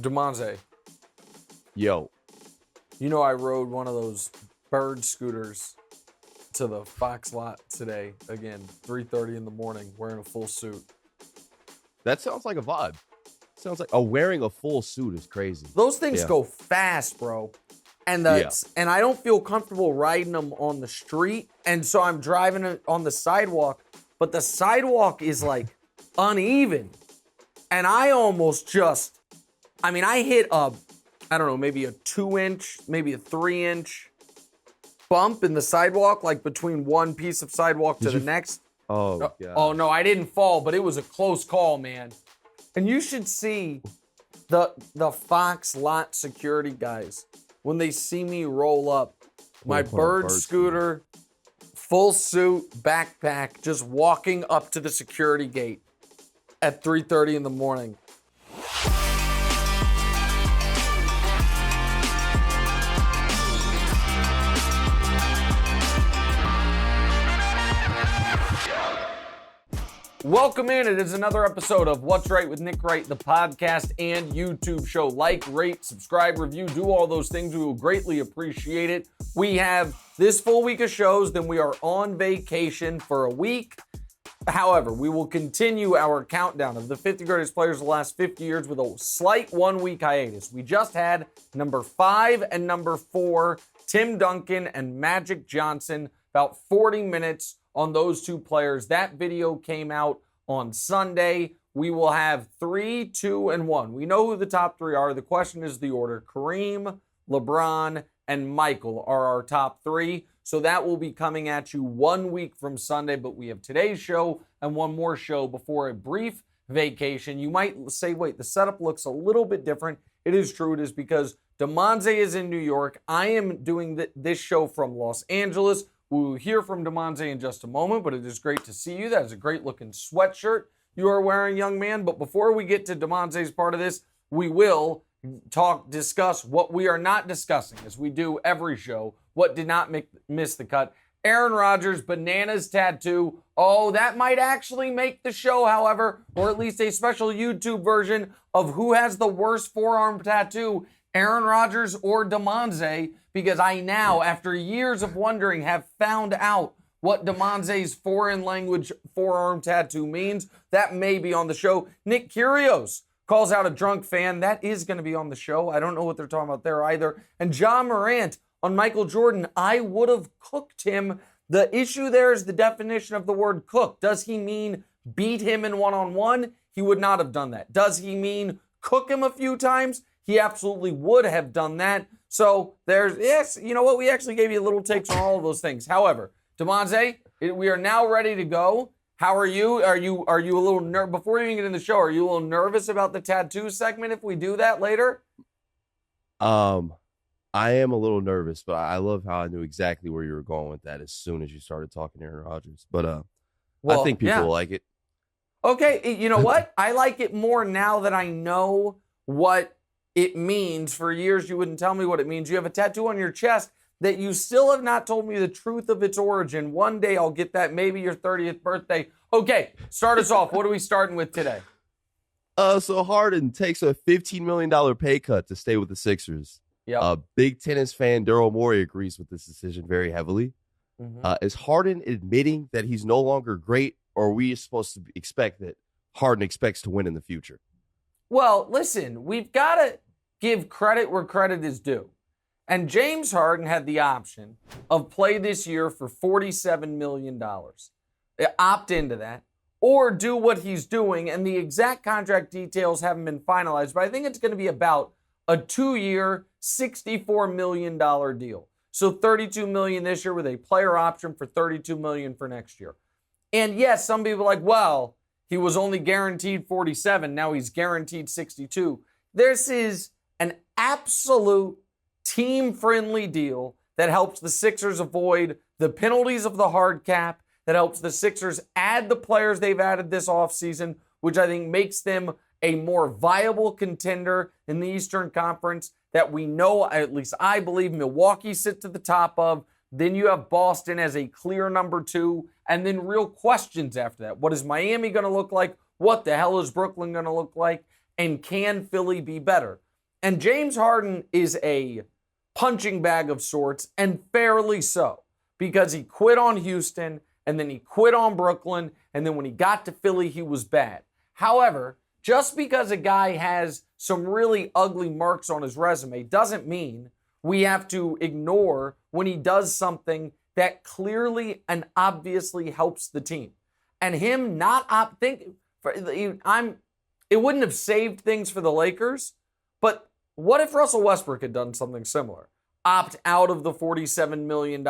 DeMonze, Yo. you know I rode one of those bird scooters to the Fox lot today. Again, 3:30 in the morning, wearing a full suit. That sounds like a vibe. Sounds like wearing a full suit is crazy. Those things go fast, bro. And and I don't feel comfortable riding them on the street. And so I'm driving it on the sidewalk, but the sidewalk is like uneven. And I almost I hit maybe a 2-inch, maybe a 3-inch bump in the sidewalk, like between one piece of sidewalk to the next. Oh, God. Oh, no, I didn't fall, but it was a close call, man. And you should see the Fox lot security guys when they see me roll up my bird scooter, full suit, backpack, just walking up to the security gate at 3:30 in the morning. Welcome in. It is another episode of What's Right with Nick Wright, the podcast and YouTube show. Like, rate, subscribe, review, do all those things. We will greatly appreciate it. We have this full week of shows, then we are on vacation for a week. However, we will continue our countdown of the 50 greatest players of the last 50 years with a slight 1-week hiatus. We just had number 5 and number 4, Tim Duncan and Magic Johnson, about 40 minutes on those two players. That video came out on Sunday. We will have 3, 2, and 1. We know who the top 3 are. The question is the order. Kareem, LeBron, and Michael are our top 3. So that will be coming at you 1 week from Sunday, but we have today's show and one more show before a brief vacation. You might say, wait, the setup looks a little bit different. It is true. It is because DeMonze is in New York. I am doing this show from Los Angeles. We will hear from DeMonze in just a moment, but it is great to see you. That is a great looking sweatshirt you are wearing, young man. But before we get to DeMonze's part of this, we will discuss what we are not discussing, as we do every show. What did not miss the cut? Aaron Rodgers' bananas tattoo. Oh, that might actually make the show, however, or at least a special YouTube version of who has the worst forearm tattoo, Aaron Rodgers or DeMonze, because I now, after years of wondering, have found out what DeMonze's foreign language forearm tattoo means. That may be on the show. Nick Kyrgios calls out a drunk fan. That is going to be on the show. I don't know what they're talking about there either. And John Morant on Michael Jordan. I would have cooked him. The issue there is the definition of the word cook. Does he mean beat him in one-on-one? He would not have done that. Does he mean cook him a few times? He absolutely would have done that. So yes, you know what? We actually gave you little takes on all of those things. However, DeMonze, we are now ready to go. How are you? Are you a little nervous? Before you even get in the show, are you a little nervous about the tattoo segment if we do that later? I am a little nervous, but I love how I knew exactly where you were going with that as soon as you started talking Aaron Rodgers. But I think people will like it. Okay, you know what? I like it more now that I know what it means. For years, you wouldn't tell me what it means. You have a tattoo on your chest that you still have not told me the truth of its origin. One day I'll get that, maybe your 30th birthday. Okay, start us off. What are we starting with today? So Harden takes a $15 million pay cut to stay with the Sixers. Yeah. Big tennis fan Daryl Morey agrees with this decision very heavily. Mm-hmm. Is Harden admitting that he's no longer great, or are we supposed to expect that Harden expects to win in the future? Well, listen, we've got to give credit where credit is due. And James Harden had the option of play this year for $47 million. Opt into that, or do what he's doing, and the exact contract details haven't been finalized, but I think it's going to be about a 2-year, $64 million deal. So $32 million this year with a player option for $32 million for next year. And yes, some people are like, well, he was only guaranteed 47. Now he's guaranteed 62. This is an absolute team-friendly deal that helps the Sixers avoid the penalties of the hard cap, that helps the Sixers add the players they've added this offseason, which I think makes them a more viable contender in the Eastern Conference that we know, at least I believe, Milwaukee sits at the top of. Then you have Boston as a clear number 2, and then real questions after that. What is Miami going to look like? What the hell is Brooklyn going to look like? And can Philly be better? And James Harden is a punching bag of sorts, and fairly so, because he quit on Houston, and then he quit on Brooklyn, and then when he got to Philly, he was bad. However, just because a guy has some really ugly marks on his resume doesn't mean we have to ignore when he does something that clearly and obviously helps the team. And him not it wouldn't have saved things for the Lakers, but what if Russell Westbrook had done something similar? Opt out of the $47 million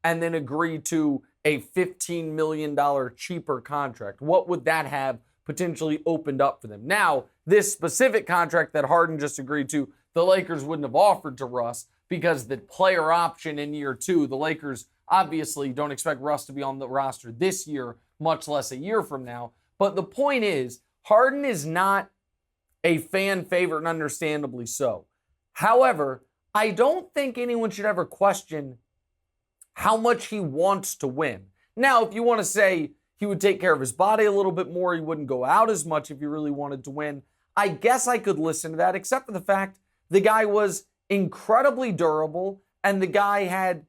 and then agree to a $15 million cheaper contract. What would that have potentially opened up for them? Now, this specific contract that Harden just agreed to, the Lakers wouldn't have offered to Russ because the player option in year 2, the Lakers obviously don't expect Russ to be on the roster this year, much less a year from now. But the point is, Harden is not a fan favorite, and understandably so. However, I don't think anyone should ever question how much he wants to win. Now, if you want to say he would take care of his body a little bit more, he wouldn't go out as much if he really wanted to win, I guess I could listen to that, except for the fact the guy was incredibly durable, and the guy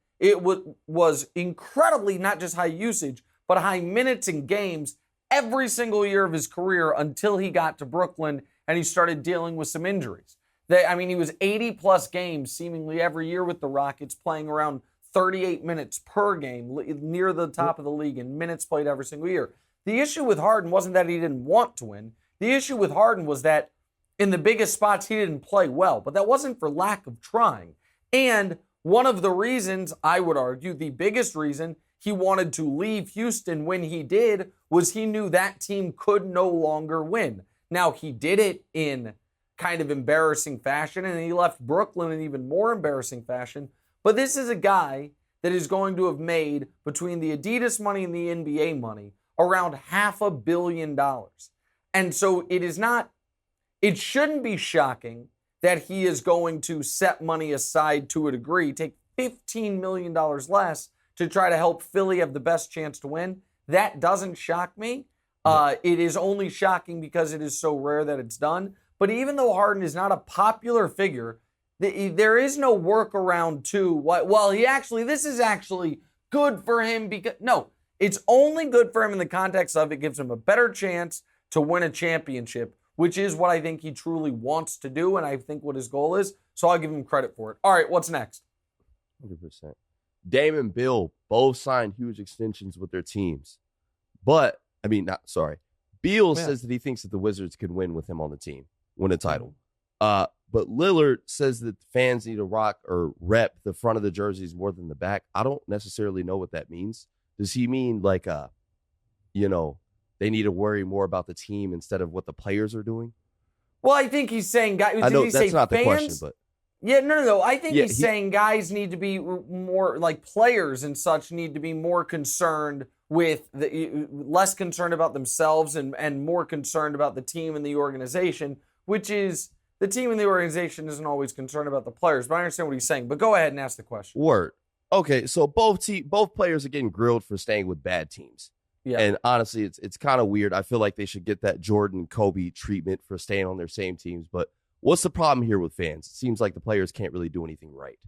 was incredibly not just high usage, but high minutes in games every single year of his career until he got to Brooklyn and he started dealing with some injuries. He was 80-plus games seemingly every year with the Rockets, playing around 38 minutes per game, near the top of the league in minutes played every single year. The issue with Harden wasn't that he didn't want to win. The issue with Harden was that in the biggest spots, he didn't play well, but that wasn't for lack of trying. And one of the reasons, I would argue, the biggest reason he wanted to leave Houston when he did was he knew that team could no longer win. Now, he did it in kind of embarrassing fashion, and he left Brooklyn in even more embarrassing fashion. But this is a guy that is going to have made, between the Adidas money and the NBA money, around $500 million. And so it shouldn't be shocking that he is going to set money aside to a degree, take $15 million less to try to help Philly have the best chance to win. That doesn't shock me. It is only shocking because it is so rare that it's done. But even though Harden is not a popular figure, there is no workaround to this is actually good for him because, no, it's only good for him in the context of it gives him a better chance to win a championship, which is what I think he truly wants to do, and I think what his goal is. So I'll give him credit for it. All right, what's next? 100%. Dame and Bill both signed huge extensions with their teams. Beal says that he thinks that the Wizards could win with him on the team, win a title. But Lillard says that fans need to rock or rep the front of the jerseys more than the back. I don't necessarily know what that means. Does he mean like, they need to worry more about the team instead of what the players are doing? Well, I think he's saying, guys, I know that's not the question, but. Yeah, no. I think he's saying guys need to be more, like players and such, need to be more concerned with, less concerned about themselves and more concerned about the team and the organization, which is, the team and the organization isn't always concerned about the players, but I understand what he's saying. But go ahead and ask the question. Word. Okay, so both players are getting grilled for staying with bad teams. Yeah. And honestly, it's kind of weird. I feel like they should get that Jordan, Kobe treatment for staying on their same teams, but what's the problem here with fans? It seems like the players can't really do anything right.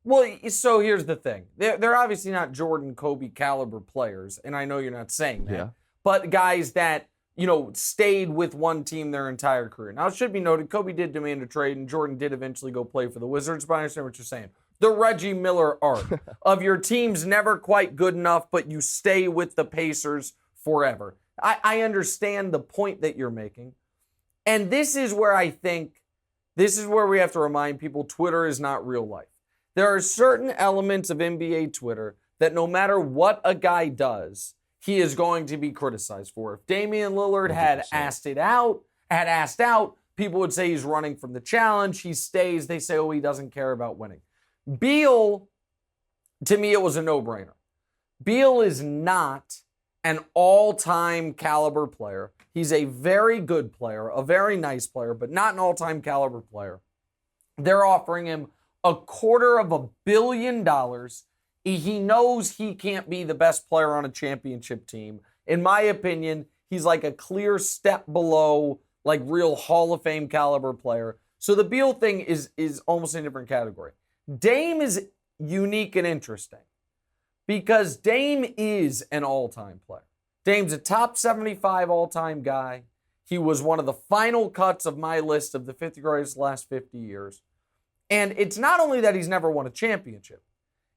Well, so here's the thing. They're obviously not Jordan, Kobe caliber players, and I know you're not saying that. But guys that, stayed with one team their entire career. Now, it should be noted, Kobe did demand a trade, and Jordan did eventually go play for the Wizards, but I understand what you're saying. The Reggie Miller arc of your team's never quite good enough, but you stay with the Pacers forever. I understand the point that you're making. And this is where I think, this is where we have to remind people Twitter is not real life. There are certain elements of NBA Twitter that no matter what a guy does, he is going to be criticized for. If Damian Lillard had asked out, people would say he's running from the challenge. He stays. They say, oh, he doesn't care about winning. Beal, to me, it was a no-brainer. Beal is not an all-time caliber player. He's a very good player, a very nice player, but not an all-time caliber player. They're offering him $250 million. He knows he can't be the best player on a championship team. In my opinion, he's like a clear step below, like real Hall of Fame caliber player. So the Beal thing is almost in a different category. Dame is unique and interesting because Dame is an all-time player. Dame's a top 75 all-time guy. He was one of the final cuts of my list of the 50 greatest last 50 years. And it's not only that he's never won a championship.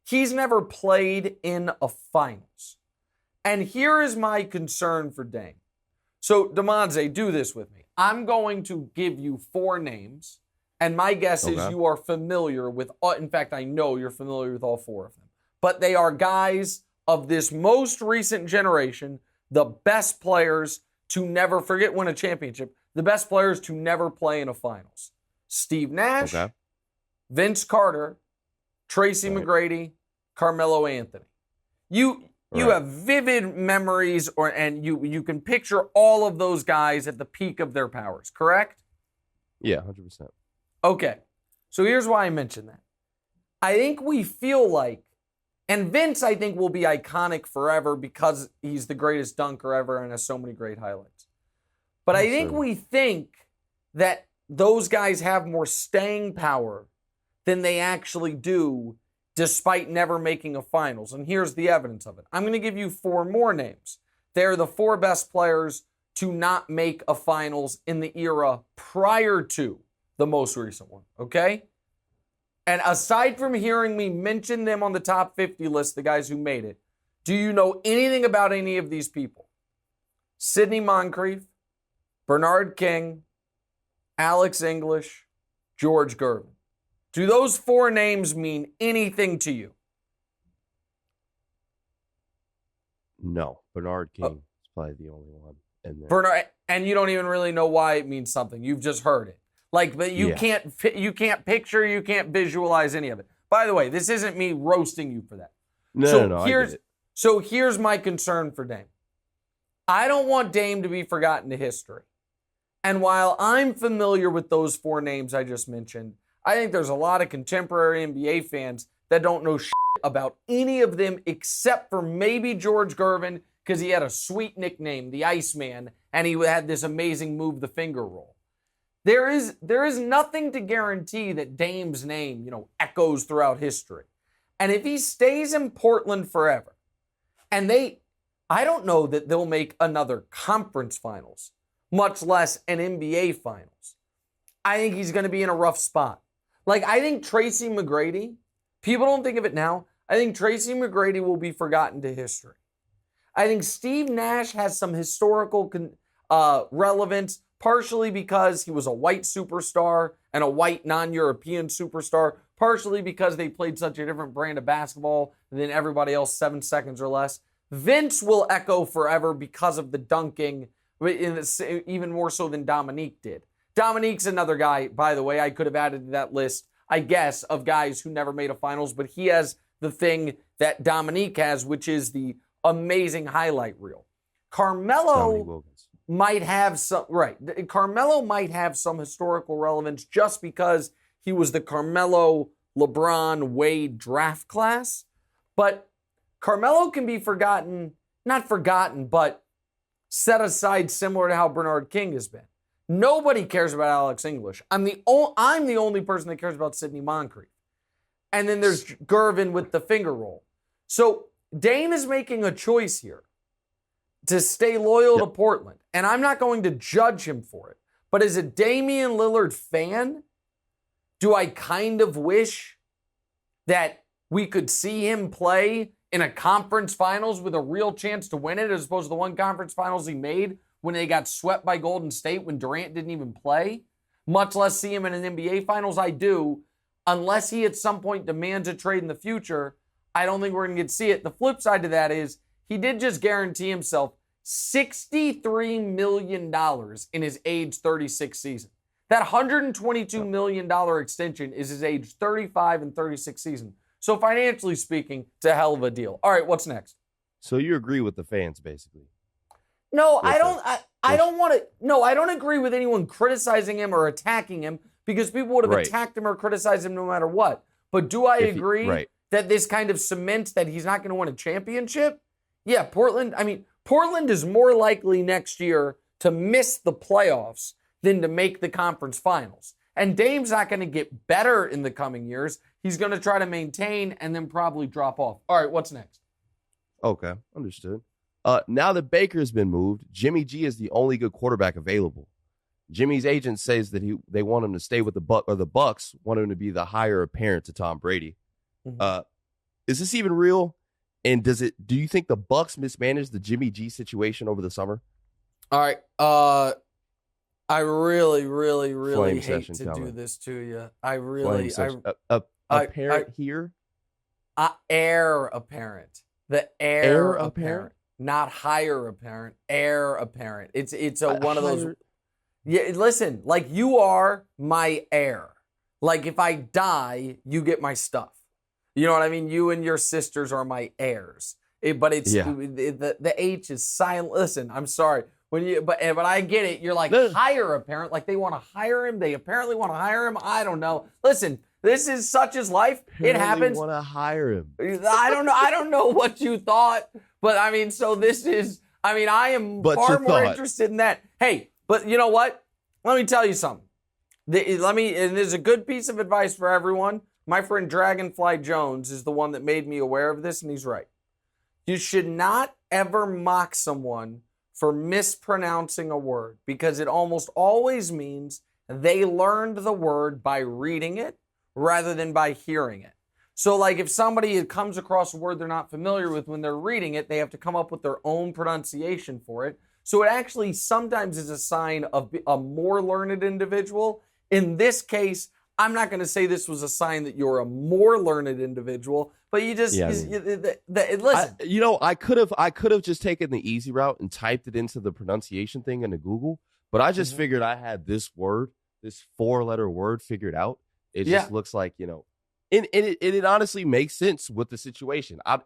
He's never played in a finals. And here is my concern for Dame. So, Demonze, do this with me. I'm going to give you 4 names, and my guess is you are familiar with, in fact, I know you're familiar with all 4 of them. But they are guys of this most recent generation, the best players to never forget win a championship, the best players to never play in a finals. Steve Nash, Vince Carter, Tracy McGrady, Carmelo Anthony. You have vivid memories, and you can picture all of those guys at the peak of their powers, correct? Yeah, 100%. Okay, so here's why I mentioned that. I think we feel like, and Vince I think will be iconic forever because he's the greatest dunker ever and has so many great highlights. But I think we think that those guys have more staying power than they actually do, despite never making a finals. And here's the evidence of it. I'm going to give you 4 more names. They're the 4 best players to not make a finals in the era prior to the most recent one, okay? And aside from hearing me mention them on the top 50 list, the guys who made it, do you know anything about any of these people? Sidney Moncrief, Bernard King, Alex English, George Gervin. Do those 4 names mean anything to you? No. Bernard King is probably the only one in there. Bernard, and you don't even really know why it means something. You've just heard it. Like, but you can't picture, you can't visualize any of it. By the way, this isn't me roasting you for that. No, I get it. So here's my concern for Dame. I don't want Dame to be forgotten to history. And while I'm familiar with those 4 names I just mentioned, I think there's a lot of contemporary NBA fans that don't know shit about any of them except for maybe George Gervin because he had a sweet nickname, the Iceman, and he had this amazing move the finger roll. There is nothing to guarantee that Dame's name, echoes throughout history. And if he stays in Portland forever, and I don't know that they'll make another conference finals, much less an NBA finals. I think he's going to be in a rough spot. Like, I think Tracy McGrady, people don't think of it now, I think Tracy McGrady will be forgotten to history. I think Steve Nash has some historical relevance, partially because he was a white superstar and a white non-European superstar, partially because they played such a different brand of basketball than everybody else, 7 seconds or less. Vince will echo forever because of the dunking, even more so than Dominique did. Dominique's another guy, by the way, I could have added to that list, I guess, of guys who never made a finals, but he has the thing that Dominique has, which is the amazing highlight reel. Carmelo might have some, Carmelo might have some historical relevance just because he was the Carmelo, LeBron, Wade draft class. But Carmelo can be not forgotten, but set aside similar to how Bernard King has been. Nobody cares about Alex English. I'm the only person that cares about Sidney Moncrief. And then there's Gervin with the finger roll. So Dame is making a choice here to stay loyal to Portland. And I'm not going to judge him for it. But as a Damian Lillard fan, do I kind of wish that we could see him play in a conference finals with a real chance to win it as opposed to the one conference finals he made when they got swept by Golden State when Durant didn't even play? Much less see him in an NBA finals. I do. Unless he at some point demands a trade in the future, I don't think we're going to get to see it. The flip side to that is he did just guarantee himself $63 million in his age 36 season. That $122 million extension is his age 35 and 36 season. So financially speaking, it's a hell of a deal. All right, what's next? So you agree with the fans, basically? No, I don't. I don't want to. No, I don't agree with anyone criticizing him or attacking him because people would have attacked him or criticized him no matter what. But do I agree that this kind of cements that he's not going to win a championship? Yeah, Portland. I mean, Portland is more likely next year to miss the playoffs than to make the conference finals. And Dame's not going to get better in the coming years. He's going to try to maintain and then probably drop off. All right, what's next? Okay, understood. Now that Baker's been moved, Jimmy G is the only good quarterback available. Jimmy's agent says that they want him to stay with the Bucs want him to be the heir apparent to Tom Brady. Mm-hmm. Is this even real? And do you think the Bucs mismanaged the Jimmy G situation over the summer? All right. I really, really, really hate to do this to you. I really, apparent here? Heir apparent. The heir apparent. Not higher apparent. Heir apparent. It's one of those. Yeah, listen, like you are my heir. Like if I die, you get my stuff. You know what I mean? You and your sisters are my heirs. The H is silent. Listen, I'm sorry. But I get it. You're like hire apparent. Like they want to hire him. They apparently want to hire him. I don't know. Listen, this is such as life. It happens. Want to hire him. I don't know. I don't know what you thought, but I mean, so this is. I mean, I am far more interested in that. Hey, but you know what? Let me tell you something. And there's a good piece of advice for everyone. My friend Dragonfly Jones is the one that made me aware of this, and he's right. You should not ever mock someone for mispronouncing a word because it almost always means they learned the word by reading it rather than by hearing it. So like if somebody comes across a word they're not familiar with when they're reading it, they have to come up with their own pronunciation for it. So it actually sometimes is a sign of a more learned individual. In this case, I'm not going to say this was a sign that you're a more learned individual, but you just listen. I could have just taken the easy route and typed it into the pronunciation thing into Google, but I just figured I had this 4-letter word figured out. It just looks like, and it honestly makes sense with the situation. All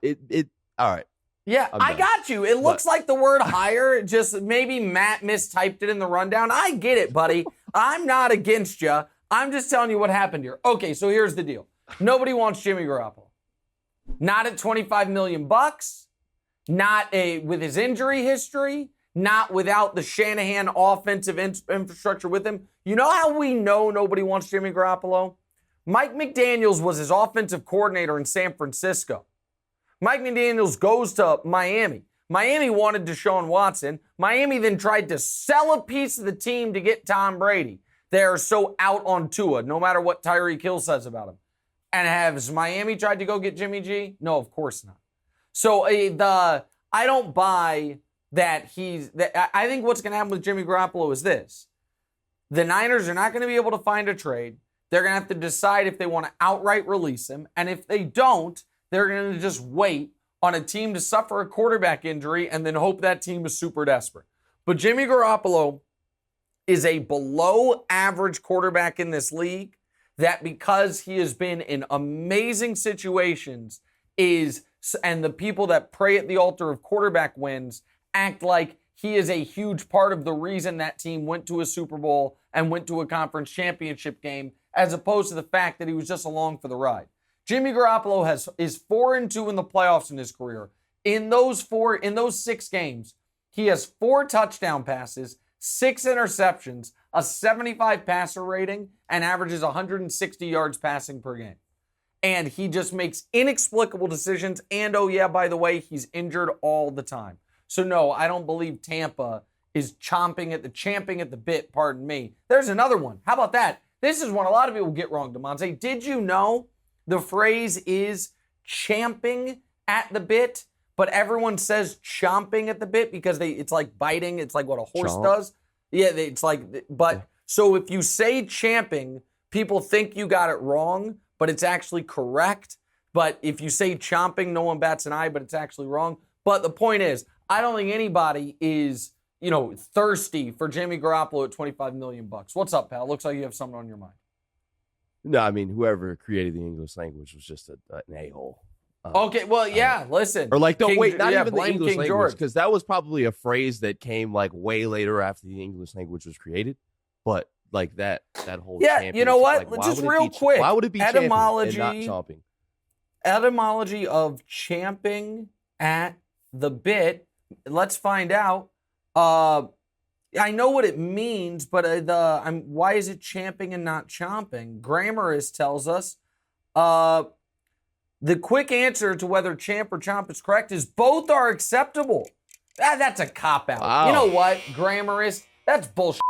right. Yeah, I got you. It looks like the word hire, just maybe Matt mistyped it in the rundown. I get it, buddy. I'm not against you. I'm just telling you what happened here. Okay, so here's the deal. Nobody wants Jimmy Garoppolo. Not at $25 million, not with his injury history, not without the Shanahan offensive infrastructure with him. You know how we know nobody wants Jimmy Garoppolo? Mike McDaniels was his offensive coordinator in San Francisco. Mike McDaniels goes to Miami. Miami wanted Deshaun Watson. Miami then tried to sell a piece of the team to get Tom Brady. They're so out on Tua, no matter what Tyreek Hill says about him. And has Miami tried to go get Jimmy G? No, of course not. So I don't buy that I think what's going to happen with Jimmy Garoppolo is this. The Niners are not going to be able to find a trade. They're going to have to decide if they want to outright release him. And if they don't, they're going to just wait on a team to suffer a quarterback injury and then hope that team is super desperate. But Jimmy Garoppolo is a below average quarterback in this league that because he has been in amazing situations and the people that pray at the altar of quarterback wins act like he is a huge part of the reason that team went to a Super Bowl and went to a conference championship game as opposed to the fact that he was just along for the ride. Jimmy Garoppolo is 4-2 in the playoffs in his career. In those 6 games, he has 4 touchdown passes, 6 interceptions, a 75 passer rating, and averages 160 yards passing per game. And he just makes inexplicable decisions. And oh yeah, by the way, he's injured all the time. So no, I don't believe Tampa is champing at the bit, pardon me. There's another one. How about that? This is one a lot of people get wrong, DeMonte. Did you know the phrase is champing at the bit, but everyone says chomping at the bit because it's like biting. It's like what a horse does. Yeah, it's like, but so if you say champing, people think you got it wrong, but it's actually correct. But if you say chomping, no one bats an eye, but it's actually wrong. But the point is, I don't think anybody is, thirsty for Jimmy Garoppolo at $25 million. What's up, pal? Looks like you have something on your mind. No, I mean, whoever created the English language was just an a-hole. Okay, well, yeah, listen. Or not even the English language, because that was probably a phrase that came like way later after the English language was created. But like that whole you know what? Like, just real quick. Why would it be etymology and not chomping? Etymology of champing at the bit. Let's find out. I know what it means, but why is it champing and not chomping? Grammarist tells us the quick answer to whether champ or chomp is correct is both are acceptable. That's a cop-out. Wow. You know what, Grammarist? That's bullshit.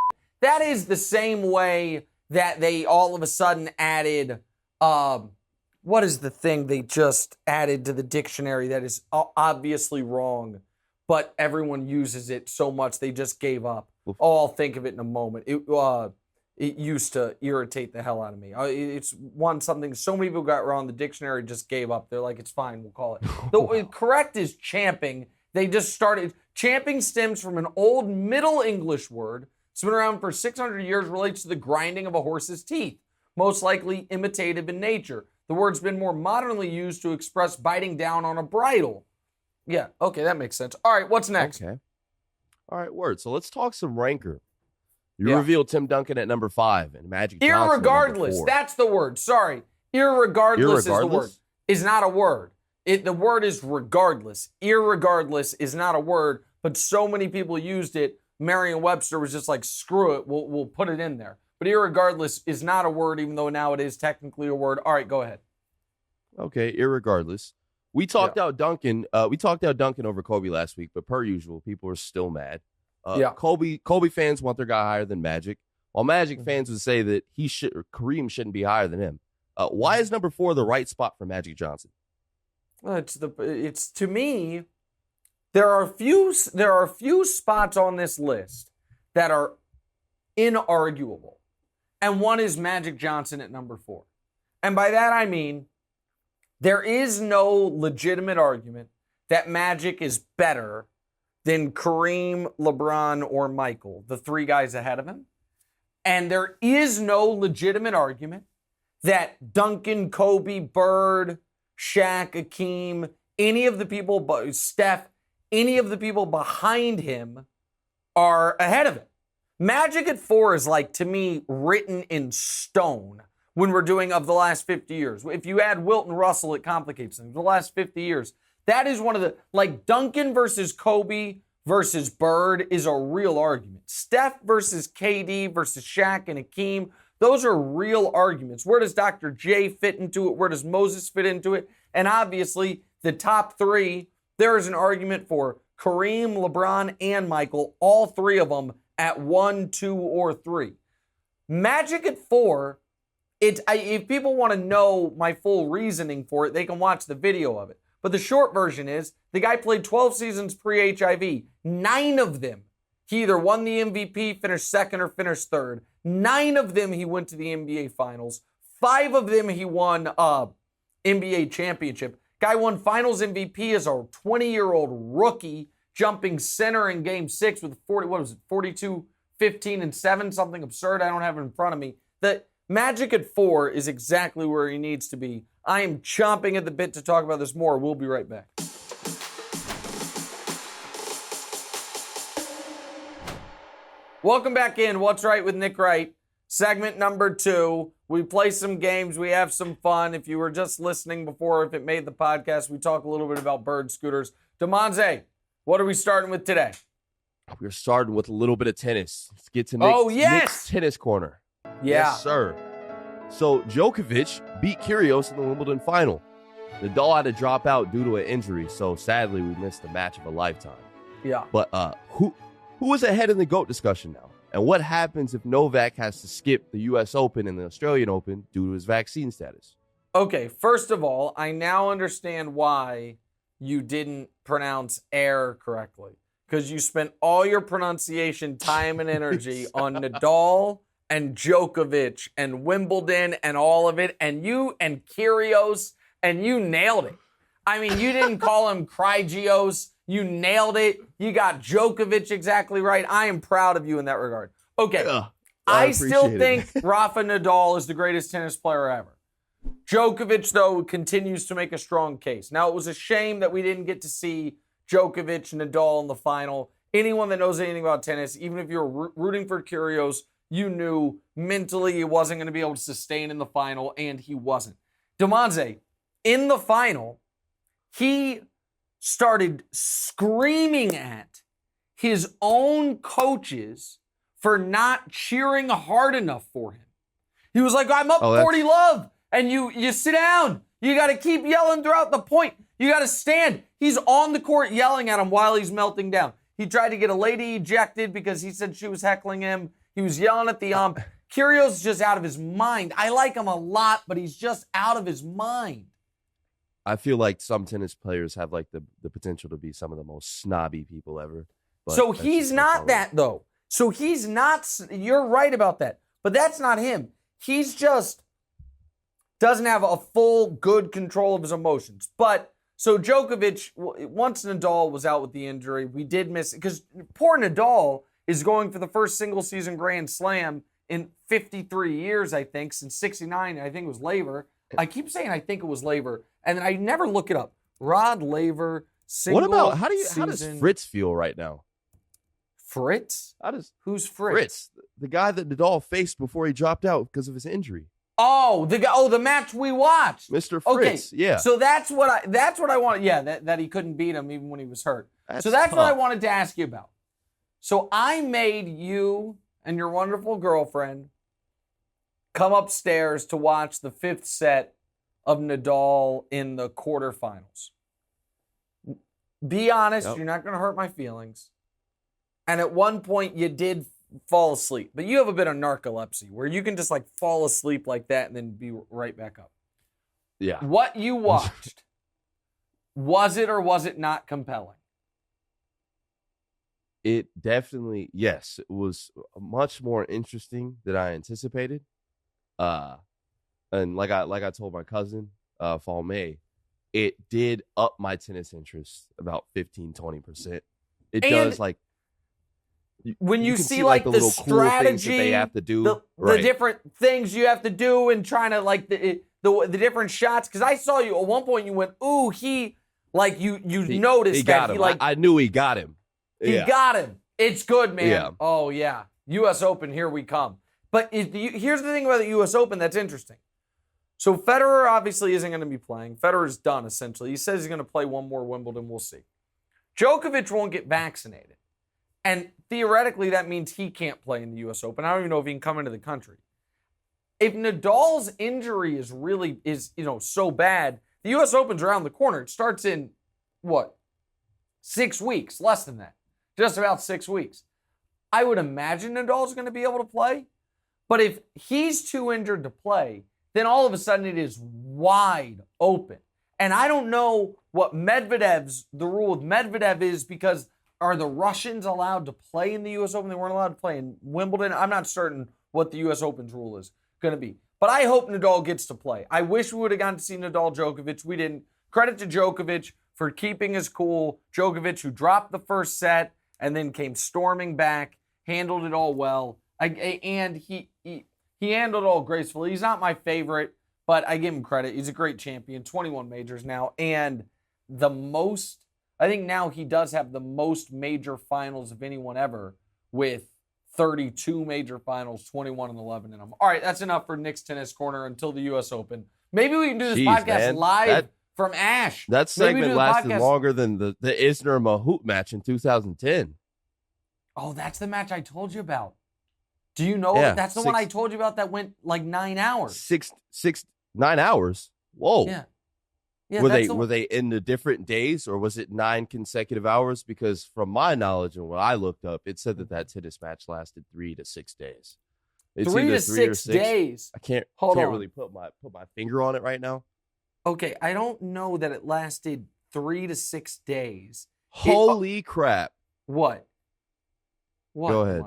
That is the same way that they all of a sudden added, what is the thing they just added to the dictionary that is obviously wrong, but everyone uses it so much they just gave up. Oh, I'll think of it in a moment. It used to irritate the hell out of me. It's something so many people got wrong, the dictionary just gave up. They're like, it's fine, we'll call it. The correct is champing. They just started. Champing stems from an old Middle English word. It's been around for 600 years, relates to the grinding of a horse's teeth, most likely imitative in nature. The word's been more modernly used to express biting down on a bridle. Yeah, okay, that makes sense. All right, what's next? Okay. All right, word. So let's talk some ranker. You revealed Tim Duncan at number 5 and Magic Johnson at number 4. That's the word. Sorry. Irregardless is the word. Is not a word. The word is regardless. Irregardless is not a word, but so many people used it. Merriam-Webster was just like, screw it, we'll put it in there. But irregardless is not a word, even though now it is technically a word. All right, go ahead. Okay, irregardless. We talked out Duncan. We talked out Duncan over Kobe last week, but per usual, people are still mad. Kobe fans want their guy higher than Magic, while Magic fans would say that Kareem shouldn't be higher than him. Why is number 4 the right spot for Magic Johnson? Well, it's to me, there are a few spots on this list that are inarguable, and one is Magic Johnson at number 4. And by that I mean there is no legitimate argument that Magic is better than Kareem, LeBron, or Michael, the 3 guys ahead of him. And there is no legitimate argument that Duncan, Kobe, Bird, Shaq, Hakeem, any of the people, Steph, any of the people behind him are ahead of him. Magic at 4 is like, to me, written in stone when we're doing of the last 50 years. If you add Wilt and Russell, it complicates things. The last 50 years. That is one of the, like Duncan versus Kobe versus Bird is a real argument. Steph versus KD versus Shaq and Hakeem, those are real arguments. Where does Dr. J fit into it? Where does Moses fit into it? And obviously, the top 3, there is an argument for Kareem, LeBron, and Michael, all 3 of them at 1, 2, or 3. Magic at 4, if people want to know my full reasoning for it, they can watch the video of it. But the short version is, the guy played 12 seasons pre-HIV. 9 of them, he either won the MVP, finished second, or finished third. 9 of them, he went to the NBA Finals. 5 of them, he won NBA championship. Guy won Finals MVP as a 20-year-old rookie, jumping center in Game 6 with 42, 15, and 7, something absurd. I don't have it in front of me. The Magic at 4 is exactly where he needs to be. I am chomping at the bit to talk about this more. We'll be right back. Welcome back in. What's Right with Nick Wright? Segment number 2. We play some games. We have some fun. If you were just listening before, if it made the podcast, we talk a little bit about bird scooters. Demonze, what are we starting with today? We're starting with a little bit of tennis. Let's get to Nick's tennis corner. Yeah. Yes, sir. So Djokovic beat Kyrgios in the Wimbledon final. Nadal had to drop out due to an injury, so sadly we missed the match of a lifetime. Yeah. But who is ahead in the GOAT discussion now? And what happens if Novak has to skip the U.S. Open and the Australian Open due to his vaccine status? Okay, first of all, I now understand why you didn't pronounce air correctly. Because you spent all your pronunciation, time, and energy on Nadal and Djokovic and Wimbledon and all of it, and you and Kyrgios, and you nailed it. I mean, you didn't call him Kyrgios. You nailed it. You got Djokovic exactly right. I am proud of you in that regard. Okay, I still think Rafa Nadal is the greatest tennis player ever. Djokovic, though, continues to make a strong case. Now, it was a shame that we didn't get to see Djokovic, Nadal in the final. Anyone that knows anything about tennis, even if you're rooting for Kyrgios, you knew mentally he wasn't going to be able to sustain in the final, and he wasn't. Demonze, in the final, he started screaming at his own coaches for not cheering hard enough for him. He was like, I'm up 40 love, and you sit down. You got to keep yelling throughout the point. You got to stand. He's on the court yelling at him while he's melting down. He tried to get a lady ejected because he said she was heckling him. He was yelling at the ump. Kyrgios just out of his mind. I like him a lot, but he's just out of his mind. I feel like some tennis players have like the potential to be some of the most snobby people ever. So he's not that, though. So he's not, you're right about that. But that's not him. He's just doesn't have a full good control of his emotions. But so Djokovic, once Nadal was out with the injury, we did miss it because poor Nadal is going for the first single season Grand Slam in 53 years, I think, since 69. I think it was Laver. I keep saying I think it was Laver, and I never look it up. Rod Laver, single What about how season. does Fritz feel right now? Fritz? Who's Fritz? Fritz, the guy that Nadal faced before he dropped out because of his injury. Oh, the match we watched, Mr. Fritz. Okay. Yeah. So that's what I wanted. Yeah, that he couldn't beat him even when he was hurt. That's tough. what I wanted to ask you about. So I made you and your wonderful girlfriend come upstairs to watch the 5th set of Nadal in the quarterfinals. Be honest, You're not going to hurt my feelings. And at one point you did fall asleep, but you have a bit of narcolepsy where you can just like fall asleep like that and then be right back up. Yeah. What you watched, was it or was it not compelling? It definitely, yes, it was much more interesting than I anticipated. And like I told my cousin, Fall May, it did up my tennis interest about 15-20%. It does, like, when you see like the strategy, cool they have to do, the different things you have to do, and trying to like the different shots. Because I saw you at one point, you went, "Ooh, he noticed he got that him. He like I knew he got him. He got him. It's good, man. Yeah. Oh yeah, U.S. Open, here we come. But here's the thing about the U.S. Open that's interesting. So Federer obviously isn't going to be playing. Federer's done essentially. He says he's going to play one more Wimbledon. We'll see. Djokovic won't get vaccinated. And theoretically, that means he can't play in the U.S. Open. I don't even know if he can come into the country. If Nadal's injury is so bad, the U.S. Open's around the corner. It starts in, 6 weeks? Less than that. Just about 6 weeks. I would imagine Nadal's going to be able to play. But if he's too injured to play, then all of a sudden it is wide open. And I don't know what the rule with Medvedev is, because are the Russians allowed to play in the U.S. Open? They weren't allowed to play in Wimbledon. I'm not certain what the U.S. Open's rule is going to be. But I hope Nadal gets to play. I wish we would have gotten to see Nadal Djokovic. We didn't. Credit to Djokovic for keeping his cool. Djokovic, who dropped the first set and then came storming back, handled it all well. And he handled it all gracefully. He's not my favorite, but I give him credit. He's a great champion. 21 majors now. And I think now he does have the most major finals of anyone ever, with 32 major finals, 21 and 11 in them. All right, that's enough for Nick's Tennis Corner until the U.S. Open. Maybe we can do this podcast live from Ash. That segment lasted longer than the Isner Mahut match in 2010. Oh, that's the match I told you about. Do you know that's the one I told you about that went like 9 hours? 9 hours? Whoa. Yeah. Were they in the different days, or was it 9 consecutive hours? Because from my knowledge and what I looked up, it said that tennis match lasted 3 to 6 days. It's 3 to 6 days. I can't really put my finger on it right now. Okay, I don't know that it lasted 3 to 6 days. Holy crap! What? Go ahead.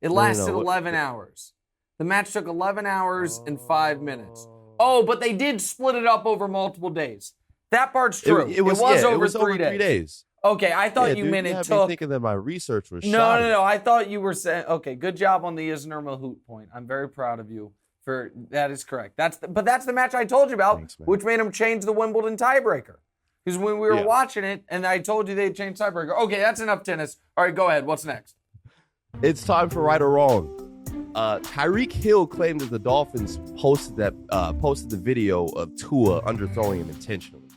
It lasted 11 hours. The match took 11 hours and 5 minutes. Oh, but they did split it up over multiple days. That part's true. It was over 3 days. Okay, I thought you meant it took. Me thinking that my research was No. I thought you were saying. Okay, good job on the Isner Mahut point. I'm very proud of you for that. Is correct. That's the match I told you about, Thanks, which made him change the Wimbledon tiebreaker. Because when we were watching it, and I told you they'd change tiebreaker. Okay, that's enough tennis. All right, go ahead. What's next? It's time for Right or Wrong. Tyreek Hill claimed that the Dolphins posted the video of Tua underthrowing him intentionally.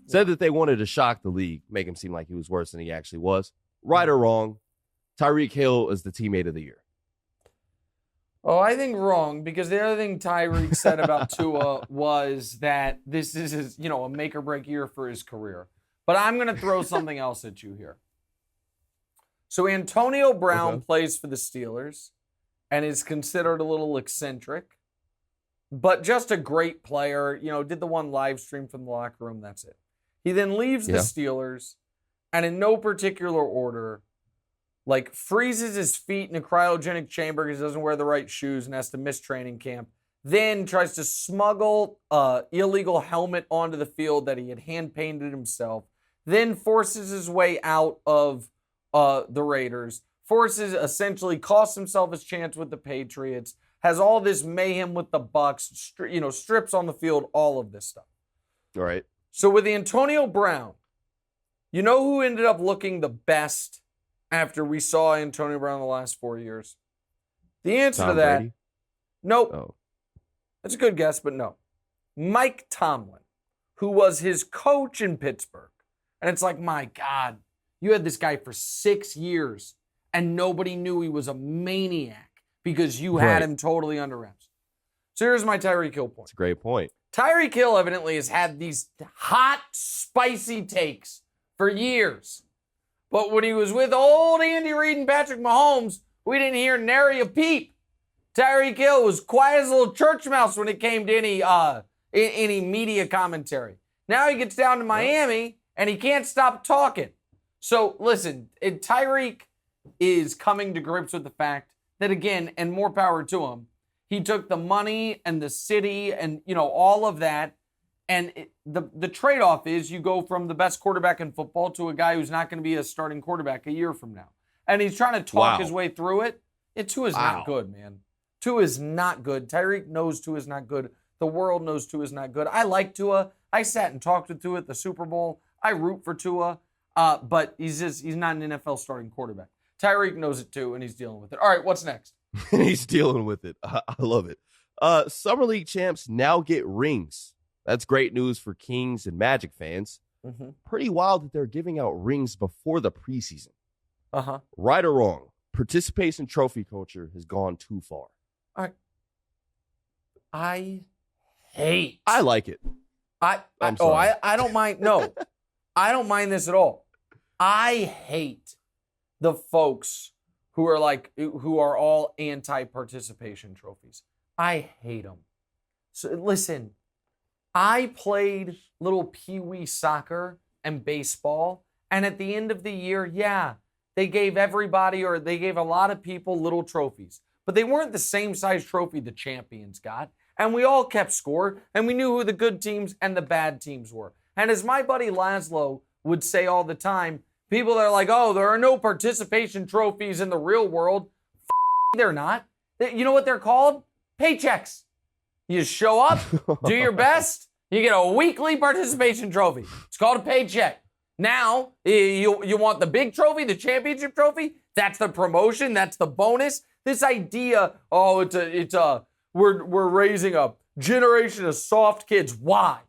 Said that they wanted to shock the league, make him seem like he was worse than he actually was. Right or wrong? Tyreek Hill is the teammate of the year. Oh, I think wrong, because the other thing Tyreek said about Tua was that this is his, a make or break year for his career. But I'm going to throw something else at you here. So Antonio Brown plays for the Steelers and is considered a little eccentric, but just a great player. Did the one live stream from the locker room. That's it. He then leaves the Steelers and in no particular order, freezes his feet in a cryogenic chamber because he doesn't wear the right shoes and has to miss training camp. Then tries to smuggle an illegal helmet onto the field that he had hand-painted himself. Then forces his way out of the Raiders. Essentially costs himself his chance with the Patriots. Has all this mayhem with the Bucs. Strips on the field, all of this stuff. All right. So with Antonio Brown, you know who ended up looking the best after we saw Antonio Brown the last 4 years? The answer to that, Brady? Nope. Oh. That's a good guess, but no. Mike Tomlin, who was his coach in Pittsburgh. And it's like, my God, you had this guy for 6 years and nobody knew he was a maniac because you had him totally under wraps. So here's my Tyreek Hill point. That's a great point. Tyreek Hill evidently has had these hot, spicy takes for years. But when he was with old Andy Reid and Patrick Mahomes, we didn't hear nary a peep. Tyreek Hill was quiet as a little church mouse when it came to any media commentary. Now he gets down to Miami, and he can't stop talking. So, listen, Tyreek is coming to grips with the fact that, again, and more power to him, he took the money and the city and, all of that. And the trade-off is you go from the best quarterback in football to a guy who's not going to be a starting quarterback a year from now. And he's trying to talk his way through it. Tua is not good, man. Tua is not good. Tyreek knows Tua is not good. The world knows Tua is not good. I like Tua. I sat and talked with Tua at the Super Bowl. I root for Tua. But he's not an NFL starting quarterback. Tyreek knows it too, and he's dealing with it. All right, what's next? He's dealing with it. I love it. Summer League champs now get rings. That's great news for Kings and Magic fans. Mm-hmm. Pretty wild that they're giving out rings before the preseason. Uh-huh. Right or wrong, participation trophy culture has gone too far. I hate. I like it. I don't mind. No, I don't mind this at all. I hate the folks who are all anti-participation trophies. I hate them. So listen, I played little pee-wee soccer and baseball, and at the end of the year, they gave everybody, or they gave a lot of people, little trophies. But they weren't the same size trophy the champions got. And we all kept score, and we knew who the good teams and the bad teams were. And as my buddy Laszlo would say all the time, people are like, oh, there are no participation trophies in the real world. They're not. You know what they're called? Paychecks. You show up, do your best, you get a weekly participation trophy. It's called a paycheck. Now, you want the big trophy, the championship trophy? That's the promotion, that's the bonus. This idea, we're raising a generation of soft kids. Why?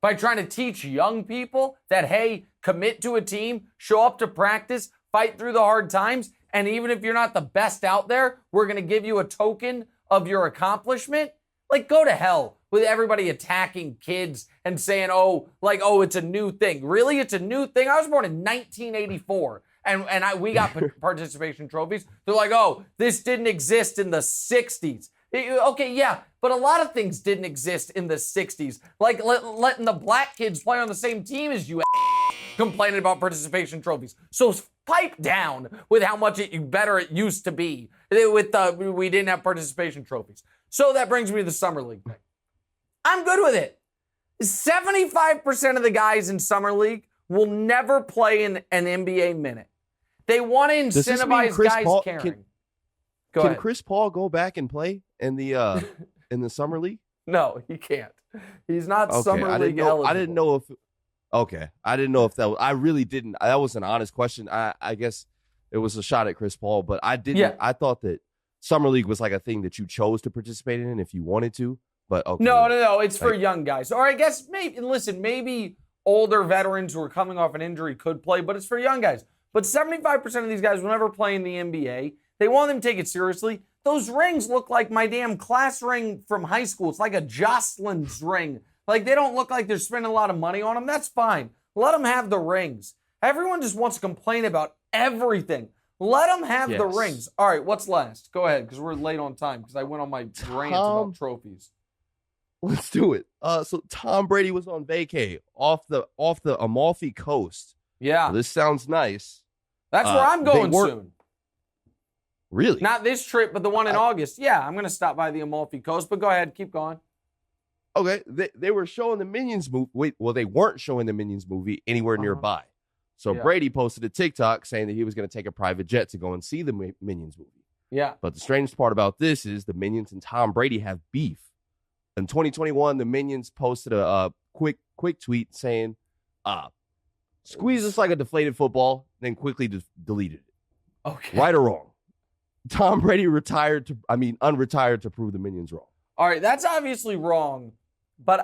By trying to teach young people that, hey, commit to a team, show up to practice, fight through the hard times, and even if you're not the best out there, we're going to give you a token of your accomplishment. Go to hell with everybody attacking kids and saying, it's a new thing. Really? It's a new thing? I was born in 1984, and we got participation trophies. They're like, oh, this didn't exist in the 60s. Okay, yeah, but a lot of things didn't exist in the 60s. Like letting the black kids play on the same team as you, complaining about participation trophies. So pipe down with how much better it used to be. We didn't have participation trophies. So that brings me to the Summer League thing. I'm good with it. 75% of the guys in Summer League will never play in an NBA minute. They want to incentivize guys caring. Can Chris Paul go back and play in the Summer League? No, he can't. He's not Summer League eligible. I didn't know if. Okay, I didn't know if that was. I really didn't. That was an honest question. I guess it was a shot at Chris Paul, but I didn't. Yeah. I thought that Summer League was like a thing that you chose to participate in if you wanted to. But okay. No. It's for young guys. Or I guess maybe older veterans who are coming off an injury could play, but it's for young guys. But 75% of these guys will never play in the NBA. They want them to take it seriously. Those rings look like my damn class ring from high school. It's like a Jocelyn's ring. Like, they don't look like they're spending a lot of money on them. That's fine. Let them have the rings. Everyone just wants to complain about everything. Let them have the rings. All right, what's last? Go ahead, because we're late on time, because I went on my rant about trophies. Let's do it. So Tom Brady was on vacay off the Amalfi Coast. Yeah. So this sounds nice. That's where I'm going soon. Really? Not this trip, but the one in August. Yeah, I'm going to stop by the Amalfi Coast, but go ahead, keep going. Okay, they were showing the Minions movie. Well, they weren't showing the Minions movie anywhere nearby. So Brady posted a TikTok saying that he was going to take a private jet to go and see the Minions movie. Yeah. But the strangest part about this is the Minions and Tom Brady have beef. In 2021, the Minions posted a quick tweet saying, squeeze us like a deflated football, then quickly deleted it. Okay. Right or wrong? Tom Brady unretired to prove the Minions wrong. All right, that's obviously wrong.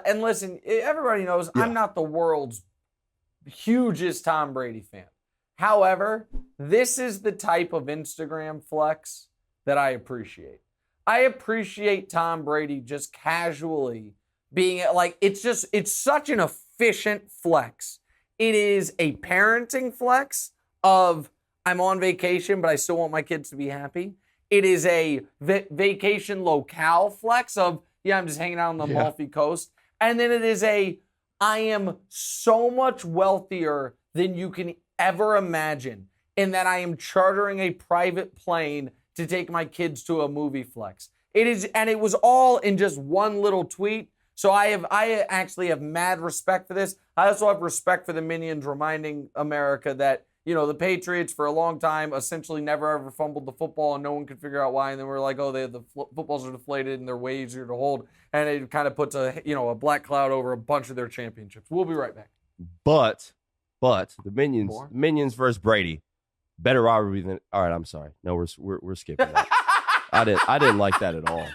And listen, everybody knows I'm not the world's hugest Tom Brady fan. However, this is the type of Instagram flex that I appreciate. I appreciate Tom Brady just casually being like, it's such an efficient flex. It is a parenting flex of I'm on vacation, but I still want my kids to be happy. It is a vacation locale flex of, I'm just hanging out on the Amalfi Coast. And then it is I am so much wealthier than you can ever imagine in that I am chartering a private plane to take my kids to a movie flex. It was all in just one little tweet. So I actually have mad respect for this. I also have respect for the Minions reminding America that, the Patriots for a long time essentially never ever fumbled the football and no one could figure out why. And then we're like, the footballs are deflated and they're way easier to hold. And it kind of puts a black cloud over a bunch of their championships. We'll be right back. But the Minions versus Brady, better rivalry than. All right, I'm sorry. No, we're skipping that. I didn't like that at all.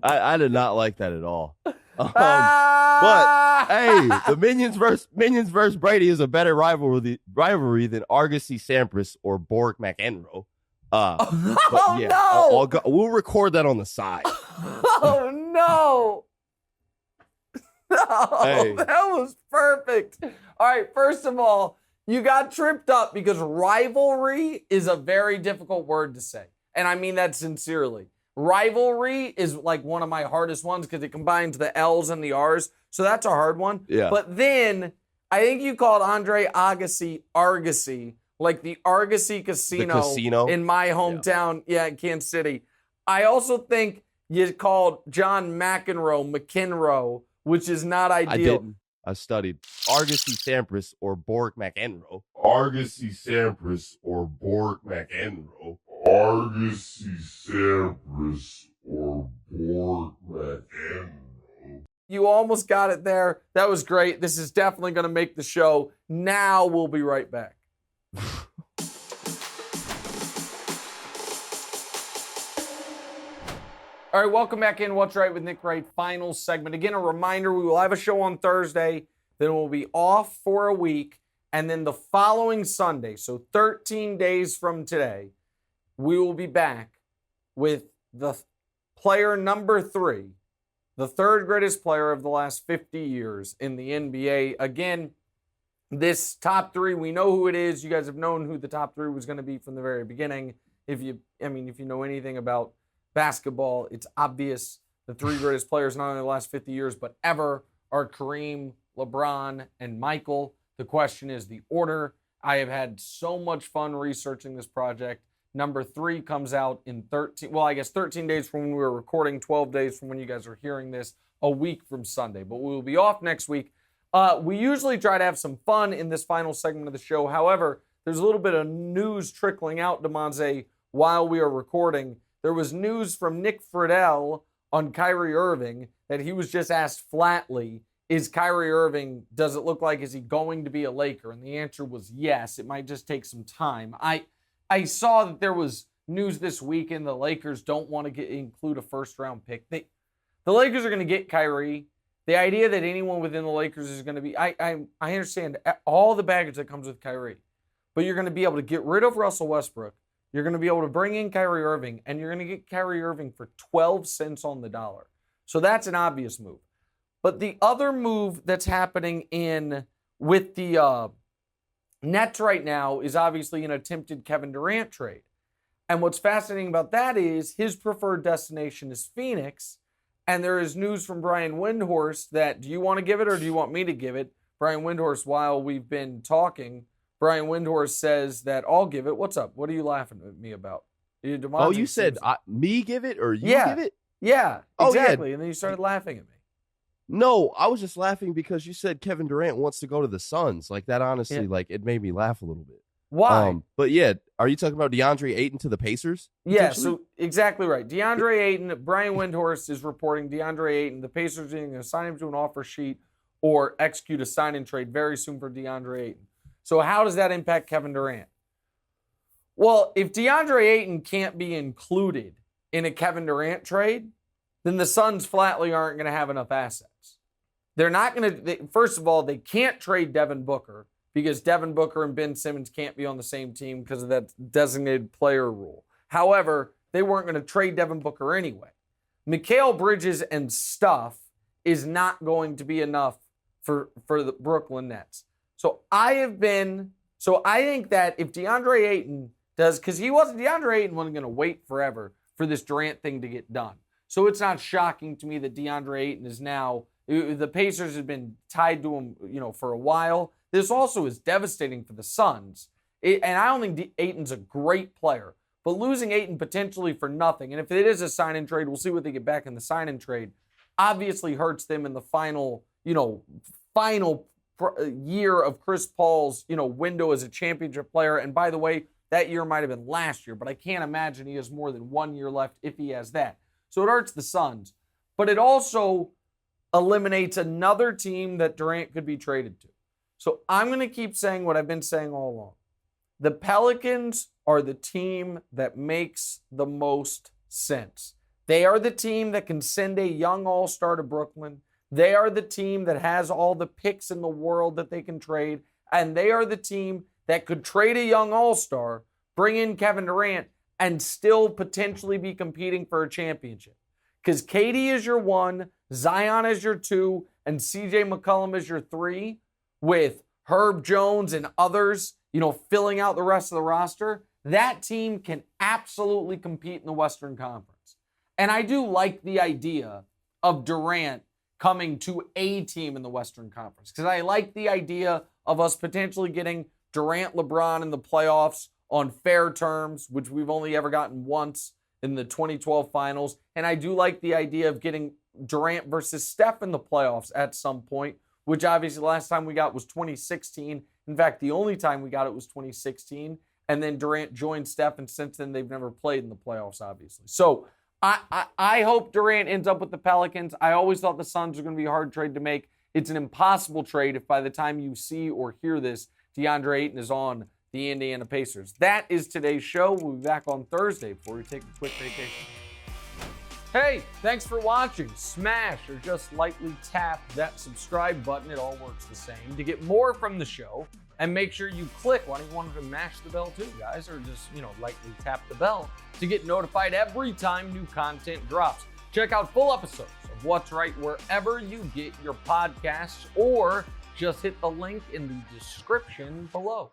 I did not like that at all. But hey, the Minions versus Brady is a better rivalry than Argosy Sampras or Borg McEnroe. We'll record that on the side. Oh no! Hey. That was perfect. All right, first of all, you got tripped up because rivalry is a very difficult word to say, and I mean that sincerely. Rivalry is like one of my hardest ones because it combines the L's and the R's. So that's a hard one. Yeah. But then I think you called Andre Agassi Argosy, like the Argosy Casino in my hometown, in Kansas City. I also think you called John McEnroe, which is not ideal. I didn't. I studied Argosy Sampras or Borg McEnroe. Argosy Sampras or Borg McEnroe. Argosy Sampras or Borg McEnroe. You almost got it there. That was great. This is definitely going to make the show. Now we'll be right back. All right, welcome back in What's Right with Nick Wright, final segment. Again, a reminder, we will have a show on Thursday, then we'll be off for a week, and then the following Sunday, so 13 days from today, we will be back with the player number 3, the third greatest player of the last 50 years in the NBA. Again, this top 3, we know who it is. You guys have known who the top 3 was going to be from the very beginning. If you know anything about basketball, it's obvious. The 3 greatest players, not only in the last 50 years, but ever, are Kareem, LeBron, and Michael. The question is the order. I have had so much fun researching this project. Number 3 comes out in 13 days from when we were recording, 12 days from when you guys are hearing this, a week from Sunday. But we will be off next week. We usually try to have some fun in this final segment of the show. However, there's a little bit of news trickling out, DeMonze, while we are recording. There was news from Nick Friedel on Kyrie Irving that he was just asked flatly, is Kyrie Irving, does it look like, is he going to be a Laker? And the answer was yes. It might just take some time. I saw that there was news this weekend the Lakers don't want to include a first-round pick. The Lakers are going to get Kyrie. The idea that anyone within the Lakers is going to be, I understand all the baggage that comes with Kyrie. but you're going to be able to get rid of Russell Westbrook. You're going to be able to bring in Kyrie Irving, and you're going to get Kyrie Irving for 12 cents on the dollar. So that's an obvious move. But the other move that's happening with the Nets right now is obviously an attempted Kevin Durant trade. And what's fascinating about that is his preferred destination is Phoenix. And there is news from Brian Windhorst that, do you want to give it or do you want me to give it? Brian Windhorst, while we've been talking, Brian Windhorst says that I'll give it. What's up? What are you laughing at me about? You said me give it or you give it? Yeah, exactly. Oh, yeah. And then you started laughing at me. No, I was just laughing because you said Kevin Durant wants to go to the Suns. Like that, honestly, it made me laugh a little bit. Why? But yeah, are you talking about DeAndre Ayton to the Pacers? Yeah, so exactly right. DeAndre Ayton, Brian Windhorst is reporting DeAndre Ayton, the Pacers are going to sign him to an offer sheet or execute a sign and trade very soon for DeAndre Ayton. So how does that impact Kevin Durant? Well, if DeAndre Ayton can't be included in a Kevin Durant trade, then the Suns flatly aren't going to have enough assets. They're not going to, first of all, they can't trade Devin Booker because Devin Booker and Ben Simmons can't be on the same team because of that designated player rule. However, they weren't going to trade Devin Booker anyway. Mikal Bridges and stuff is not going to be enough for the Brooklyn Nets. So I think that if DeAndre Ayton does, because DeAndre Ayton wasn't going to wait forever for this Durant thing to get done. So it's not shocking to me that DeAndre Ayton is now, the Pacers have been tied to him, for a while. This also is devastating for the Suns. And I don't think Ayton's a great player, but losing Ayton potentially for nothing, and if it is a sign-in trade, we'll see what they get back in the sign-in trade, obviously hurts them in the final year of Chris Paul's, window as a championship player. And by the way, that year might have been last year, but I can't imagine he has more than 1 year left if he has that. So it hurts the Suns, but it also eliminates another team that Durant could be traded to. So I'm going to keep saying what I've been saying all along. The Pelicans are the team that makes the most sense. They are the team that can send a young all-star to Brooklyn. They are the team that has all the picks in the world that they can trade. And they are the team that could trade a young all-star, bring in Kevin Durant, and still potentially be competing for a championship. Because KD is your 1, Zion is your 2, and CJ McCollum is your 3, with Herb Jones and others, filling out the rest of the roster. That team can absolutely compete in the Western Conference. And I do like the idea of Durant coming to a team in the Western Conference, because I like the idea of us potentially getting Durant, LeBron in the playoffs on fair terms, which we've only ever gotten once in the 2012 finals. And I do like the idea of getting Durant versus Steph in the playoffs at some point, which obviously the last time we got was 2016. In fact, the only time we got it was 2016. And then Durant joined Steph, and since then they've never played in the playoffs, obviously. So I hope Durant ends up with the Pelicans. I always thought the Suns were going to be a hard trade to make. It's an impossible trade if by the time you see or hear this, DeAndre Ayton is on the Indiana Pacers. That is today's show. We'll be back on Thursday before we take a quick vacation. Hey, thanks for watching. Smash or just lightly tap that subscribe button. It all works the same. To get more from the show, and make sure you click. Why don't you want to mash the bell too, guys? Or just, lightly tap the bell to get notified every time new content drops. Check out full episodes of What's Right wherever you get your podcasts, or just hit the link in the description below.